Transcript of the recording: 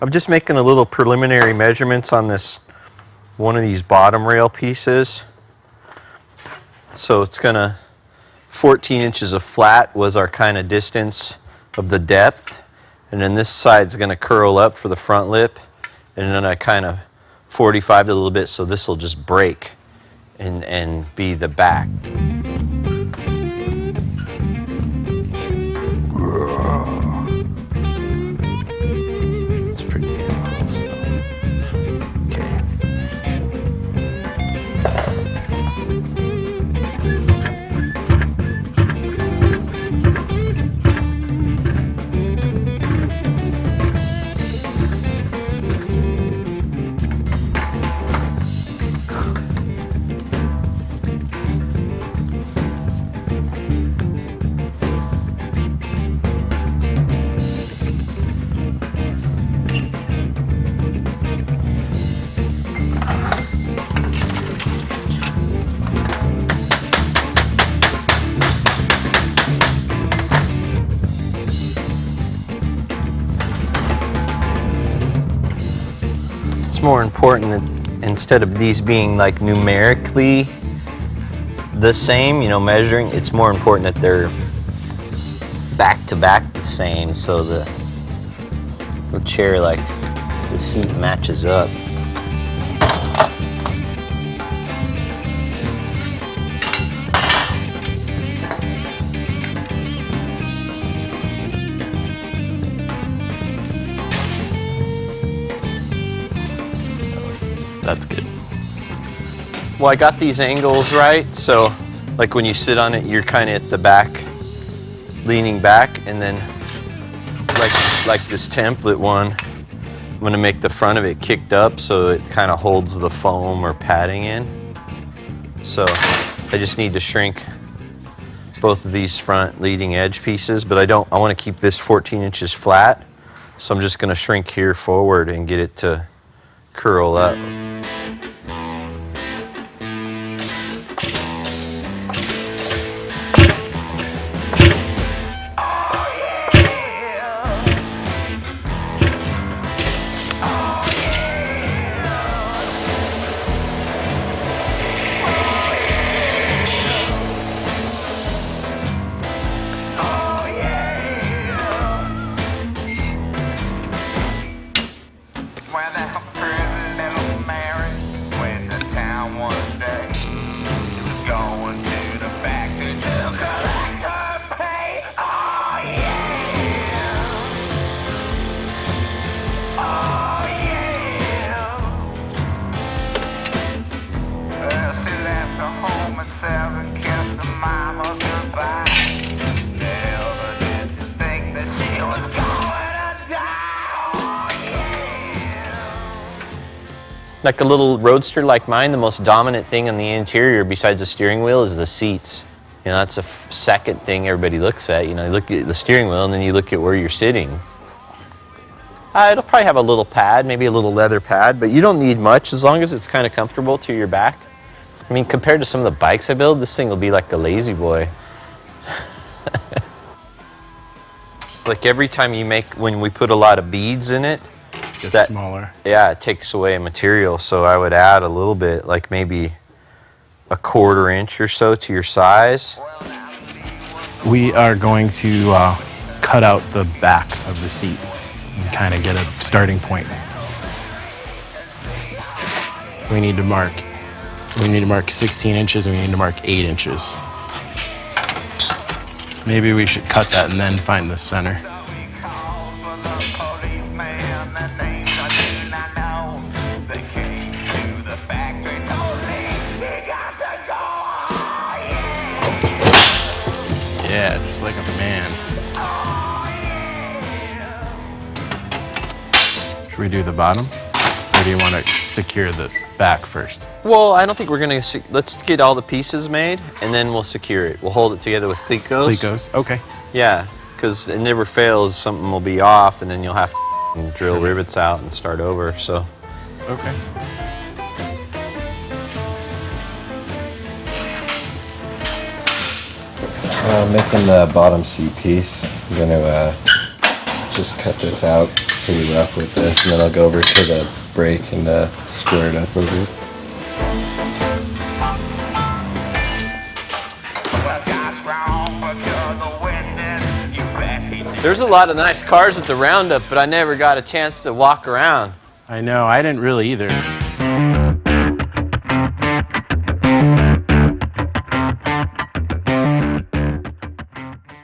I'm just making a little preliminary measurements on this one of these bottom rail pieces. So it's gonna 14 inches of flat was our kind of distance of the depth, and then this side's gonna curl up for the front lip, and then I kind of 45 it a little bit, so this will just break and be the back. It's pretty damn close though. Okay. More important that instead of these being like numerically the same, you know, measuring, it's more important that they're back to back the same, so the chair, like the seat matches up. That's good. Well, I got these angles right, so like when you sit on it, you're kind of at the back, leaning back, and then like this template one, I'm gonna make the front of it kicked up so it kind of holds the foam or padding in. So I just need to shrink both of these front leading edge pieces, but I want to keep this 14 inches flat, so I'm just gonna shrink here forward and get it to curl up. Like a little roadster like mine, the most dominant thing on the interior besides the steering wheel is the seats. You know, that's a second thing everybody looks at. You know, you look at the steering wheel and then you look at where you're sitting. It'll probably have a little pad, maybe a little leather pad, but you don't need much as long as it's kind of comfortable to your back. I mean, compared to some of the bikes I build, this thing will be like the lazy boy. Like every time when we put a lot of beads in it, It's smaller. Yeah, it takes away material, so I would add a little bit, like maybe a 1/4 inch or so to your size. We are going to cut out the back of the seat and kind of get a starting point. We need to mark 16 inches and we need to mark 8 inches. Maybe we should cut that and then find the center. Yeah, just like a man. Should we do the bottom? Or do you want to secure the back first? Well, I don't think we're going to... Let's get all the pieces made, and then we'll secure it. We'll hold it together with Clecos. Clecos, okay. Yeah, because it never fails. Something will be off, and then you'll have to drill rivets out and start over, so... Okay. Making the bottom seat piece, I'm going to just cut this out pretty rough with this, and then I'll go over to the brake and square it up over it. There's a lot of nice cars at the roundup, but I never got a chance to walk around. I know, I didn't really either.